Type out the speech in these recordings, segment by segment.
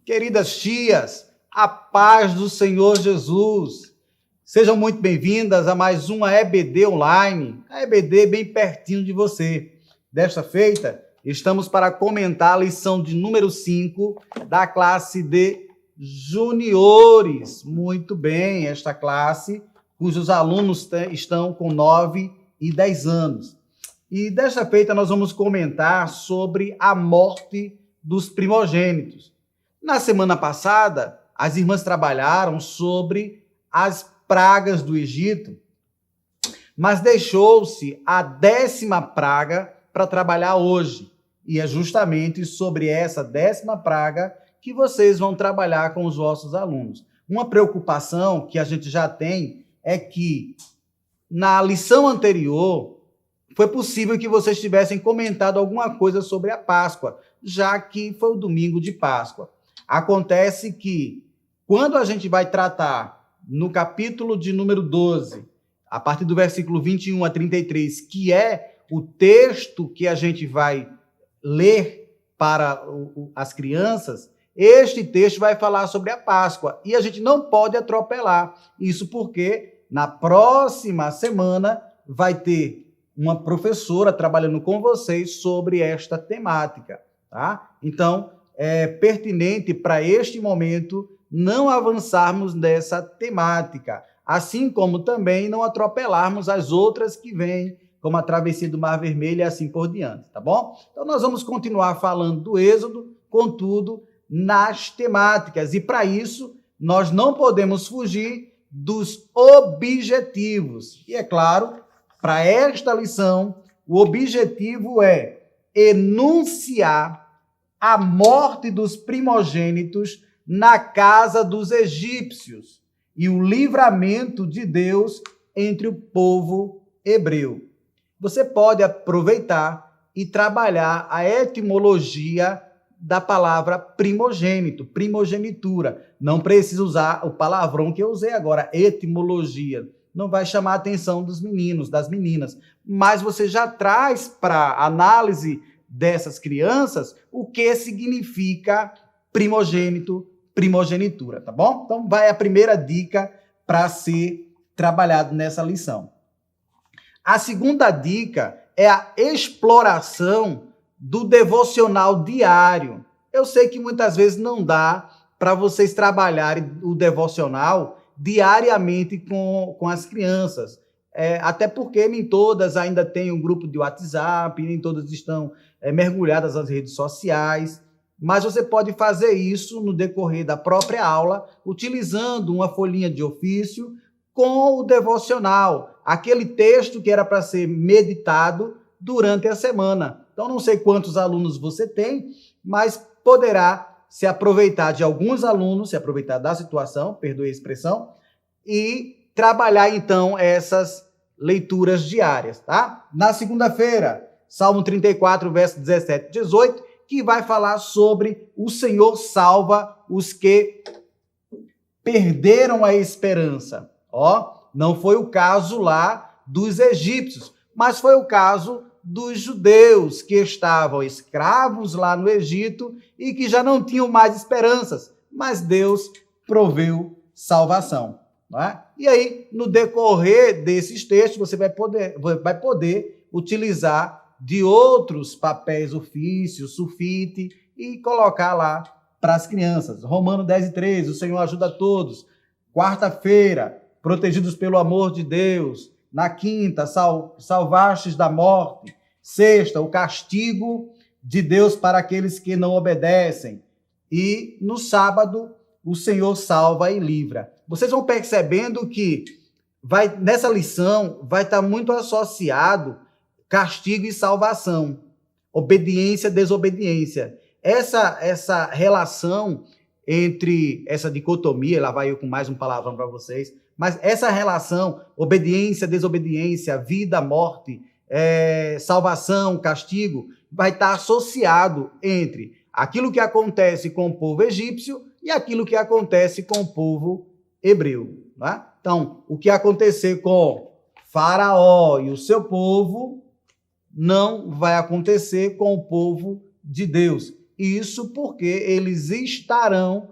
Queridas tias, a paz do Senhor Jesus. Sejam muito bem-vindas a mais uma EBD online, a EBD bem pertinho de você. Desta feita, estamos para comentar a lição de número 5 da classe de juniores. Muito bem, esta classe, cujos alunos estão com 9 e 10 anos. E desta feita nós vamos comentar sobre a morte dos primogênitos. Na semana passada, as irmãs trabalharam sobre as pragas do Egito, mas deixou-se a 10ª praga para trabalhar hoje. E é justamente sobre essa 10ª praga que vocês vão trabalhar com os vossos alunos. Uma preocupação que a gente já tem é que na lição anterior foi possível que vocês tivessem comentado alguma coisa sobre a Páscoa, já que foi o domingo de Páscoa. Acontece que, quando a gente vai tratar no capítulo de número 12, a partir do versículo 21 a 33, que é o texto que a gente vai ler para as crianças, este texto vai falar sobre a Páscoa. E a gente não pode atropelar. Isso porque, na próxima semana, vai ter uma professora trabalhando com vocês sobre esta temática, tá? Então, é pertinente para este momento não avançarmos nessa temática, assim como também não atropelarmos as outras que vêm, como a travessia do Mar Vermelho e assim por diante, tá bom? Então nós vamos continuar falando do Êxodo, contudo, nas temáticas, e para isso nós não podemos fugir dos objetivos. E é claro, para esta lição, o objetivo é enunciar a morte dos primogênitos na casa dos egípcios e o livramento de Deus entre o povo hebreu. Você pode aproveitar e trabalhar a etimologia da palavra primogênito, primogenitura. Não precisa usar o palavrão que eu usei agora, etimologia. Não vai chamar a atenção dos meninos, das meninas, mas você já traz para análise dessas crianças o que significa primogênito, primogenitura, tá bom? Então vai a primeira dica para ser trabalhado nessa lição. A segunda dica é a exploração do devocional diário. Eu sei que muitas vezes não dá para vocês trabalharem o devocional diariamente com as crianças, até porque nem todas ainda têm um grupo de WhatsApp, nem todas estão mergulhadas nas redes sociais, mas você pode fazer isso no decorrer da própria aula, utilizando uma folhinha de ofício com o devocional, aquele texto que era para ser meditado durante a semana. Então, não sei quantos alunos você tem, mas poderá se aproveitar de alguns alunos, se aproveitar da situação, perdoe a expressão, e trabalhar, então, essas leituras diárias, tá? Na segunda-feira, Salmo 34, verso 17 e 18, que vai falar sobre o Senhor salva os que perderam a esperança. Não foi o caso lá dos egípcios, mas foi o caso dos judeus que estavam escravos lá no Egito e que já não tinham mais esperanças, mas Deus proveu salvação. Não é? E aí, no decorrer desses textos, você vai poder utilizar de outros papéis ofícios, sulfite, e colocar lá para as crianças. Romanos 10 e 13, o Senhor ajuda a todos. Quarta-feira, protegidos pelo amor de Deus. Na quinta, salvastes da morte. Sexta, o castigo de Deus para aqueles que não obedecem. E no sábado, o Senhor salva e livra. Vocês vão percebendo que nessa lição vai estar muito associado castigo e salvação, obediência, desobediência. Essa relação entre essa dicotomia, lá vai eu com mais um palavrão para vocês, mas essa relação, obediência, desobediência, vida, morte, salvação, castigo, vai estar associado entre aquilo que acontece com o povo egípcio e aquilo que acontece com o povo hebreu. Né? Então, o que acontecer com Faraó e o seu povo não vai acontecer com o povo de Deus. Isso porque eles estarão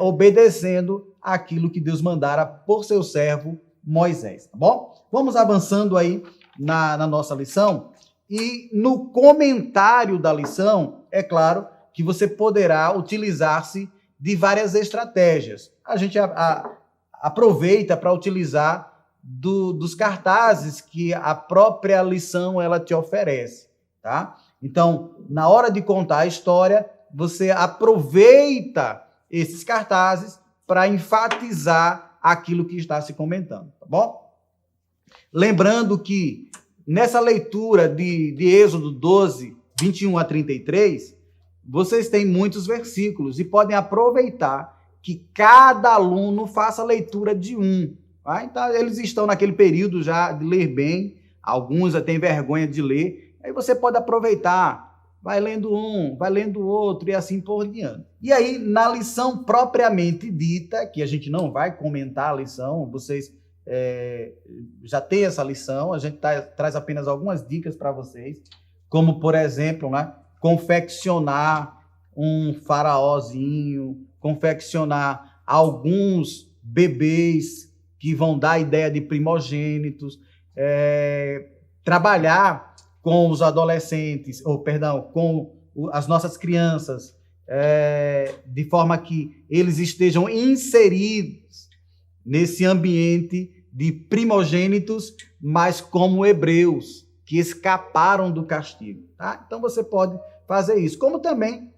obedecendo aquilo que Deus mandara por seu servo Moisés, tá bom? Vamos avançando aí na nossa lição. E no comentário da lição, é claro que você poderá utilizar-se de várias estratégias. A gente aproveita para utilizar dos cartazes que a própria lição ela te oferece, tá? Então, na hora de contar a história, você aproveita esses cartazes para enfatizar aquilo que está se comentando, tá bom? Lembrando que nessa leitura de Êxodo 12, 21 a 33, vocês têm muitos versículos e podem aproveitar que cada aluno faça a leitura de um. Tá? Então, eles estão naquele período já de ler bem, alguns já têm vergonha de ler, aí você pode aproveitar, vai lendo um, vai lendo o outro e assim por diante. E aí, na lição propriamente dita, que a gente não vai comentar a lição, vocês já têm essa lição, a gente traz apenas algumas dicas para vocês, como, por exemplo, né, confeccionar um faraózinho, confeccionar alguns bebês que vão dar a ideia de primogênitos, trabalhar com os adolescentes, com as nossas crianças, de forma que eles estejam inseridos nesse ambiente de primogênitos, mas como hebreus, que escaparam do castigo. Tá? Então você pode fazer isso. Como também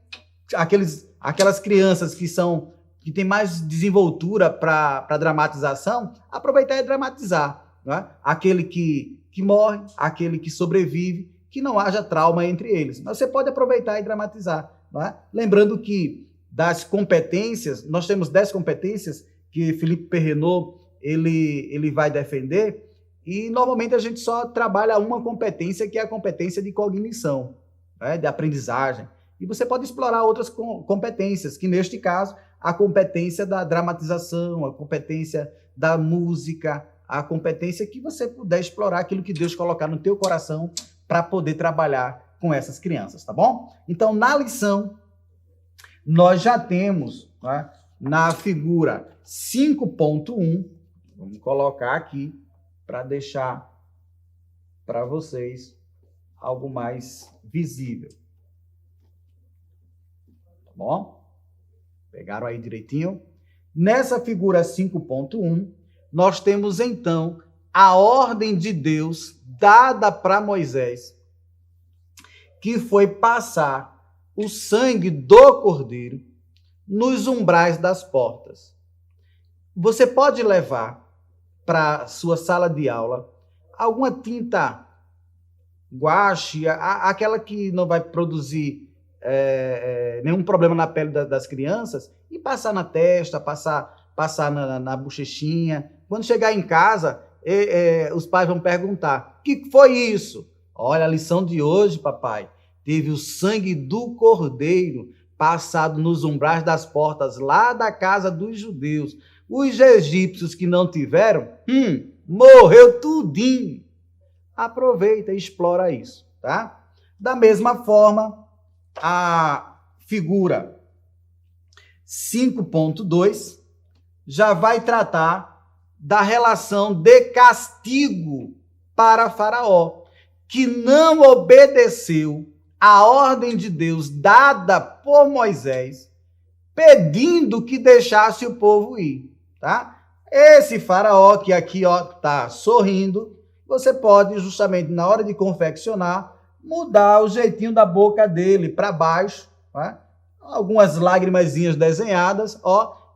aquelas crianças que têm mais desenvoltura para dramatização, aproveitar e dramatizar. Né? Aquele que morre, aquele que sobrevive, que não haja trauma entre eles. Mas você pode aproveitar e dramatizar. Né? Lembrando que das competências, nós temos 10 competências que Felipe Perrenot ele vai defender, e normalmente a gente só trabalha uma competência, que é a competência de cognição, né, de aprendizagem. E você pode explorar outras competências, que neste caso, a competência da dramatização, a competência da música, a competência que você puder explorar aquilo que Deus colocar no teu coração para poder trabalhar com essas crianças, tá bom? Então, na lição, nós já temos, né, na figura 5.1, vamos colocar aqui para deixar para vocês algo mais visível. Tá bom? Pegaram aí direitinho? Nessa figura 5.1, nós temos então a ordem de Deus dada para Moisés, que foi passar o sangue do cordeiro nos umbrais das portas. Você pode levar para sua sala de aula alguma tinta guache, aquela que não vai produzir nenhum problema na pele das crianças, e passar na testa, passar na bochechinha. Quando chegar em casa, os pais vão perguntar: o que foi isso? Olha, a lição de hoje, papai, teve o sangue do cordeiro passado nos umbrais das portas lá da casa dos judeus. Os egípcios que não tiveram, morreu tudinho. Aproveita e explora isso, tá? Da mesma forma, a figura 5.2 já vai tratar da relação de castigo para Faraó, que não obedeceu a ordem de Deus dada por Moisés, pedindo que deixasse o povo ir, tá? Esse Faraó que aqui está sorrindo, você pode justamente na hora de confeccionar mudar o jeitinho da boca dele para baixo, tá? Algumas lágrimazinhas desenhadas,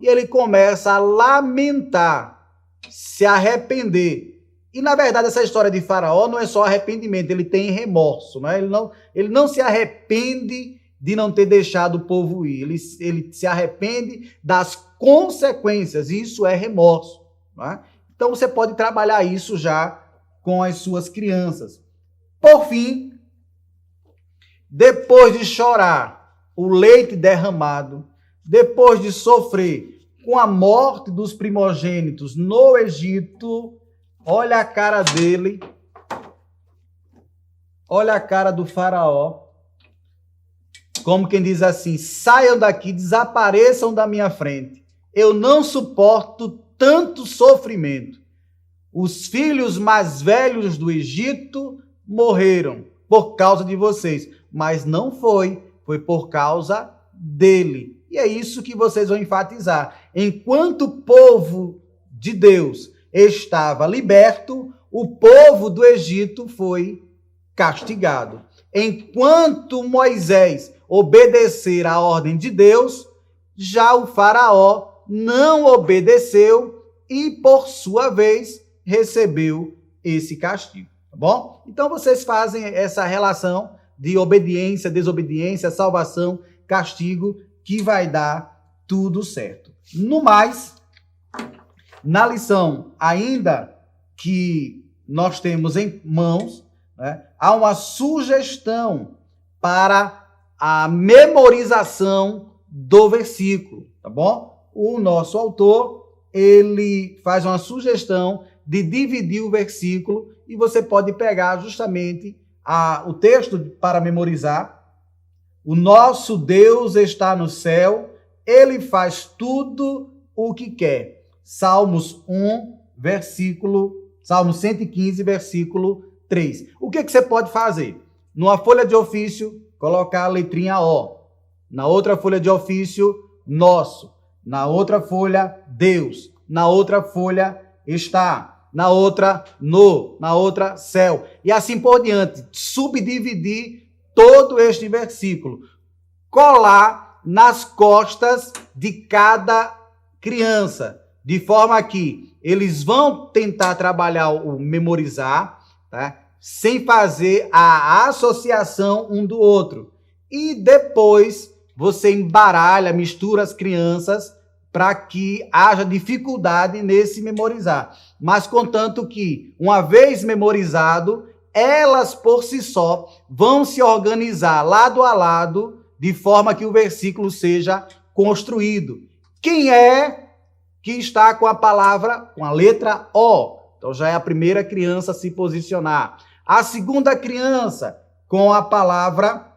e ele começa a lamentar, se arrepender. E, na verdade, essa história de Faraó não é só arrependimento, ele tem remorso, né? Ele não se arrepende de não ter deixado o povo ir, ele se arrepende das consequências, e isso é remorso, né? Então, você pode trabalhar isso já com as suas crianças. Por fim, depois de chorar o leite derramado, depois de sofrer com a morte dos primogênitos no Egito, olha a cara dele, olha a cara do Faraó, como quem diz assim: saiam daqui, desapareçam da minha frente. Eu não suporto tanto sofrimento. Os filhos mais velhos do Egito morreram por causa de vocês, mas não foi por causa dele. E é isso que vocês vão enfatizar. Enquanto o povo de Deus estava liberto, o povo do Egito foi castigado. Enquanto Moisés obedecer à ordem de Deus, já o faraó não obedeceu e, por sua vez, recebeu esse castigo, tá bom? Então, vocês fazem essa relação de obediência, desobediência, salvação, castigo, que vai dar tudo certo. No mais, na lição ainda que nós temos em mãos, né, há uma sugestão para a memorização do versículo, tá bom? O nosso autor, ele faz uma sugestão de dividir o versículo e você pode pegar justamente o texto para memorizar. O nosso Deus está no céu, ele faz tudo o que quer. Salmos 115, versículo 3. O que você pode fazer? Numa folha de ofício, colocar a letrinha O. Na outra folha de ofício, nosso. Na outra folha, Deus. Na outra folha, está. Na outra, no. Na outra, céu. E assim por diante. Subdividir todo este versículo. Colar nas costas de cada criança. De forma que eles vão tentar trabalhar o memorizar, tá? Sem fazer a associação um do outro. E depois você embaralha, mistura as crianças para que haja dificuldade nesse memorizar. Mas contanto que, uma vez memorizado, elas por si só vão se organizar lado a lado de forma que o versículo seja construído. Quem é que está com a palavra, com a letra O? Então já é a primeira criança a se posicionar. A segunda criança com a palavra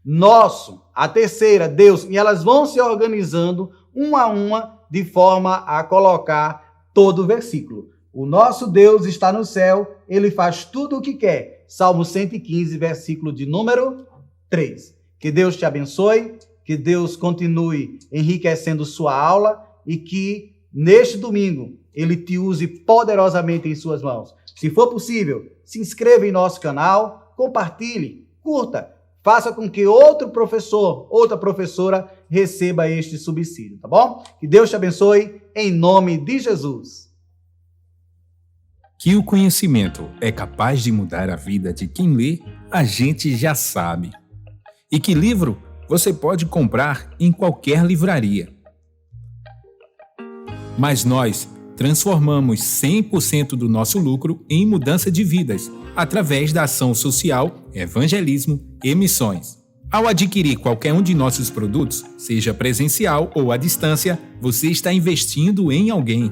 nosso. A terceira, Deus. E elas vão se organizando uma a uma de forma a colocar todo o versículo. O nosso Deus está no céu, ele faz tudo o que quer. Salmo 115, versículo de número 3. Que Deus te abençoe, que Deus continue enriquecendo sua aula e que neste domingo ele te use poderosamente em suas mãos. Se for possível, se inscreva em nosso canal, compartilhe, curta, faça com que outro professor, outra professora receba este subsídio, tá bom? Que Deus te abençoe em nome de Jesus. Que o conhecimento é capaz de mudar a vida de quem lê, a gente já sabe. E que livro você pode comprar em qualquer livraria. Mas nós transformamos 100% do nosso lucro em mudança de vidas, através da ação social, evangelismo e missões. Ao adquirir qualquer um de nossos produtos, seja presencial ou à distância, você está investindo em alguém.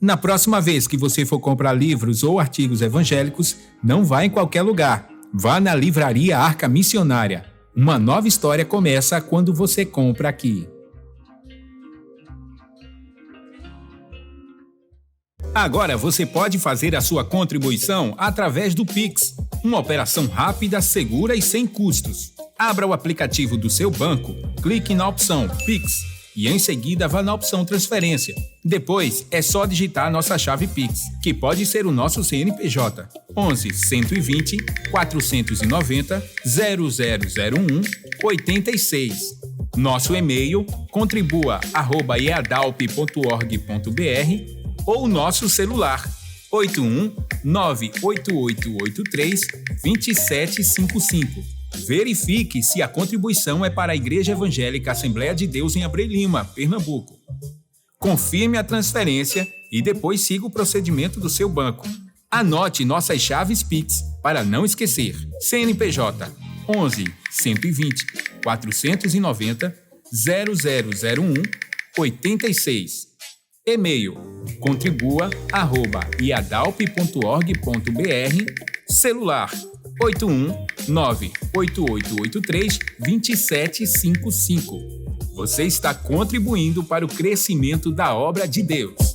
Na próxima vez que você for comprar livros ou artigos evangélicos, não vá em qualquer lugar. Vá na Livraria Arca Missionária. Uma nova história começa quando você compra aqui. Agora você pode fazer a sua contribuição através do Pix, uma operação rápida, segura e sem custos. Abra o aplicativo do seu banco, clique na opção Pix e em seguida vá na opção Transferência. Depois é só digitar nossa chave Pix, que pode ser o nosso CNPJ 11 120 490 0001 86. Nosso e-mail contribua@eadalp.org.br ou nosso celular 81-98883-2755. Verifique se a contribuição é para a Igreja Evangélica Assembleia de Deus em Abreu Lima, Pernambuco. Confirme a transferência e depois siga o procedimento do seu banco. Anote nossas chaves Pix para não esquecer. CNPJ 11 120 490 0001 86. E-mail contribua@iadalp.org.br. Celular 819-8883-2755. Você está contribuindo para o crescimento da obra de Deus.